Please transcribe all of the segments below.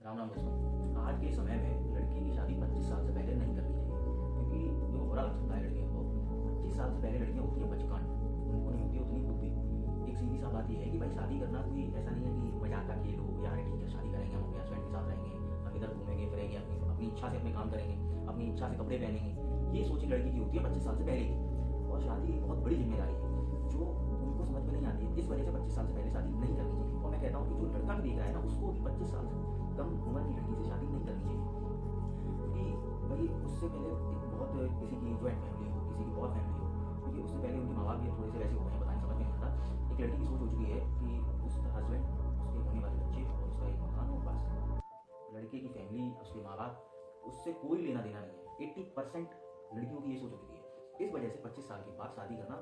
राम राम दोस्तों। आज के समय में लड़की की शादी 25 साल से पहले नहीं करनी चाहिए, क्योंकि जो बुरा लग सकता है लड़कियों को, 25 साल से पहले लड़कियां होती है बचकान, उनको नहीं होती उतनी बुद्धि। एक सीधी सा बात यह है कि भाई शादी करना कोई ऐसा नहीं है कि मजाक का खेल हो, यार ठीक है शादी करेंगे, हम अपने हस्बैंड के साथ रहेंगे, हम इधर घूमेंगे फिरेंगे, अपनी अपनी इच्छा से अपने काम करेंगे, अपनी इच्छा से कपड़े पहनेंगे। ये सोच लड़की की होती है 25 साल से पहले की। और शादी एक बहुत बड़ी जिम्मेदारी है जो उनको समझ में नहीं आती है। इस वजह से 25 साल से पहले शादी नहीं करनी चाहिए। और मैं कहता हूँ कि जो लड़का भी देख रहा है ना, उसको भी 25 साल से कम उम्र की लड़की से शादी नहीं करनी चाहिए, क्योंकि भाई उससे पहले एक बहुत किसी की ज्वाइंट फैमिली हो, किसी की बहुत फैमिली हो, क्योंकि उससे पहले उनके माँ बाप भी थोड़े से वैसे हो गए हैं, पता नहीं समझ में नहीं आता। एक लड़की की सोच हो चुकी है कि उसका हस्बैंड, उसके होने वाले बच्चे और उसका एक मकान हो, बस। लड़के की फैमिली, उसके माँ बाप, उससे कोई लेना देना नहीं है। 80% लड़कियों की ये सोच हो चुकी है। इस वजह से 25 साल के बाद शादी करना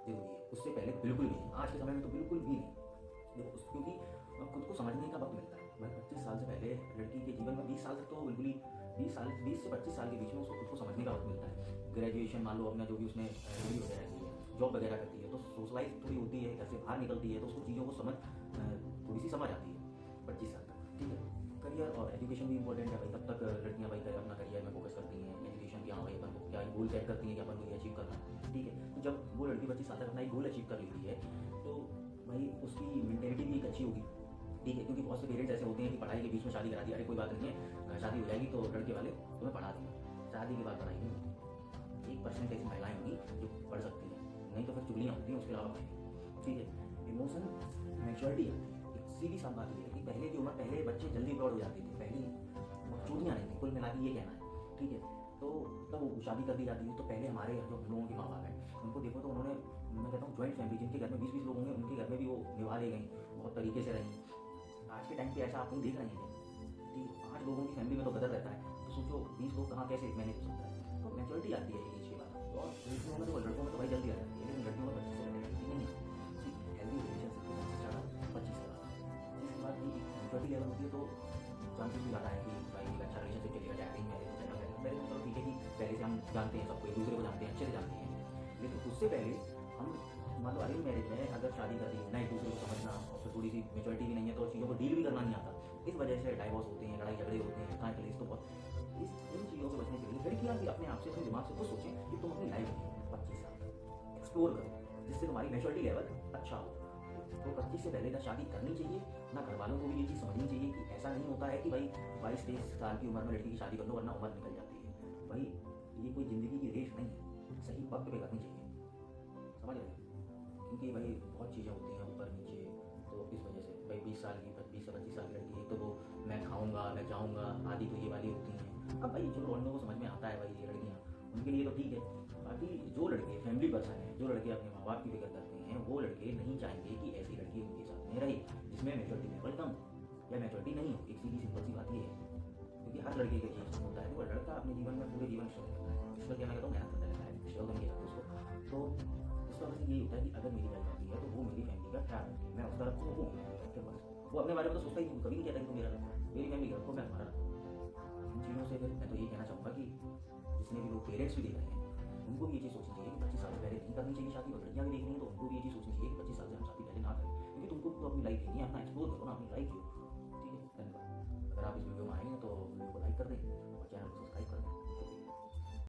जरूरी है, उससे पहले बिल्कुल भी नहीं। आज के समय में तो बिल्कुल भी नहीं। देखो क्योंकि खुद को समझने का वक्त मिलता है भाई। 25 साल से पहले लड़की के जीवन में 20 साल तक तो बिल्कुल ही 20 से 25 साल के बीच में उसको खुद को समझने का वक्त मिलता है। ग्रेजुएशन मान लो अपना जो भी उसने डिग्री वगैरह की है, जॉब वगैरह करती है, तो सोशलाइज थोड़ी होती है, घर से बाहर निकलती है, तो उसको चीज़ों को समझ थोड़ी सी समझ आती है 25 साल तक। ठीक है, करियर और एजुकेशन भी इंपॉर्टेंट है भाई। तब तक लड़कियां भाई अपना करियर में फोकस करती हैं, एजुकेशन भी, हाँ भाई अपन को क्या गोल सेट करती हैं कि अपन को ये अचीव करना है। ठीक है, तो जब वो लड़की 25 साल तक अपना एक गोल अचीव कर लेती है तो भाई उसकी मेंटेलिटी भी एक अच्छी होगी। ठीक है, क्योंकि बहुत से पेरेंट्स ऐसे होते हैं कि पढ़ाई के बीच में शादी करा दी, अरे कोई बात नहीं है, शादी हो जाएगी तो लड़के वाले तुम्हें पढ़ा देंगे। शादी के बाद पढ़ाई नहीं होती। 1% ऐसी महिलाएं होंगी जो पढ़ सकती हैं, नहीं तो फिर चुगलियाँ होती हैं, उसके अलावा नहीं। ठीक है, इमोशन मैच्योरिटी है। एक सीधी सा बात ये है कि पहले की उम्र, पहले बच्चे जल्दी ब्रॉड हो जाते थे, पहली चोटियाँ नहीं थी, कुल मिला के ये कहना है। ठीक है, तो तब वो शादी कर दी जाती है। तो पहले हमारे जो हम लोगों के माँ बाप हैं उनको देखो तो उन्होंने, मैं कहता हूँ ज्वाइंट फैमिली, जिनके घर में 20-20 लोग होंगे, उनके घर में भी वो निभा ले गई, बहुत तरीके से रही। आज के टाइम पे ऐसा आप नहीं देख रहे हैं कि 5 लोगों की फैमिली में तो गदर रहता है, तो सोचो 20 लोग कहाँ कैसे मैनेज हो सकता है। तो मैच्योरिटी आती है एक चीज़ बात। और लड़कियों में तो, लड़कों में तो भाई जल्दी आ जाती है, लेकिन लड़कियों में 25 से जल्दी नहीं है। हेल्दी रिलेशनशिप के सबसे ज़्यादा 25 से बाद। जिसके बाद भी मैच्योरिटी लेवल होती है तो चांसेस भी ज़्यादा है कि भाई एक अच्छा रिलेशनशिप चलेगा, चाहे अरेंज मैरिज हो, चाहे मैरिज हो। ठीक है कि पहले से हम जानते हैं सबको, एक दूसरे को जानते हैं, अच्छे से जानते हैं, लेकिन उससे पहले हम मान लो अरेंज मैरिज में अगर शादी कर दी ना, एक दूसरे को समझना, और फिर थोड़ी सी मेच्योरिटी भी नहीं है तो चीज़ों को डील भी करना नहीं आता। इस वजह से डाइवोर्स होते हैं, लड़ाई झगड़े होते हैं, कहाँ कलेश। तो इन चीज़ों से बचने के लिए लड़कियाँ भी अपने आप से, अपने दिमाग से खुद सोचें कि तुम अपनी लाइफ में 25 साल एक्सप्लोर करो, जिससे तुम्हारी मेच्योरिटी लेवल अच्छा हो। तो 25 से पहले ना शादी करनी चाहिए, ना घर वालों को भी ये चीज़ समझनी चाहिए कि ऐसा नहीं होता है कि भाई 22-23 साल की उम्र में लड़की की शादी कर लो वरना उम्र निकल जाती है। भाई ये कोई ज़िंदगी की रेस नहीं है, सही वक्त पे करनी चाहिए, समझ रहे हैं? क्योंकि भाई बहुत चीज़ें होती हैं ऊपर नीचे, तो इस वजह से भाई 20 साल की, 20 से 25 साल की लड़की है तो वो मैं खाऊंगा, मैं जाऊंगा, आदि तो ये वाली होती हैं। अब भाई जो लड़कों को समझ में आता है भाई ये लड़कियाँ, उनके लिए तो ठीक है। बाकी जो लड़के फैमिली पर्सन हैं, जो लड़के अपने माँ बाप की फिक्र करते हैं, वो लड़के नहीं चाहेंगे कि ऐसी लड़की उनके साथ में रहे जिसमें मेच्योरिटी लेवल कम या मेच्योरिटी नहीं हो। एक सीधी सिंपल सी बात ये है, क्योंकि हर लड़के के लिए होता है। वो लड़का अपने जीवन में पूरे जीवन स्ट्रगल करता है, स्ट्रगल क्या मैं कहता हूँ, मेहनत करता रहता है, स्ट्रगल नहीं कहते उसको। तो उसका मतलब यही होता है कि अगर मेरी लाइफ आती है तो वो मेरी फैमिली का ख्याल रखे, मैं उसका रखूँ, वो फिर बस। वो अपने बारे में तो सोचता ही नहीं, कभी नहीं कहता कि तुम मेरा रखो, मेरी फैमिली का रखो, मैं तुम्हारा रखूँ। इन चीज़ों से फिर मैं तो यही कहना चाहूँगा कि जितने भी लोग पेरेंट्स भी देख रहे हैं उनको भी ये चीज़ सोचनी चाहिए कि 25 साल से पहले नहीं करनी चाहिए शादी। और लड़कियाँ भी देख रही हैं तो उनको भी ये चीज़ सोचनी चाहिए कि 25 साल से हम शादी पहले ना करें, क्योंकि तुमको तो अपनी लाइफ जीनी है, अपना एक्सप्लोर करो ना, अपनी लाइफ जियो।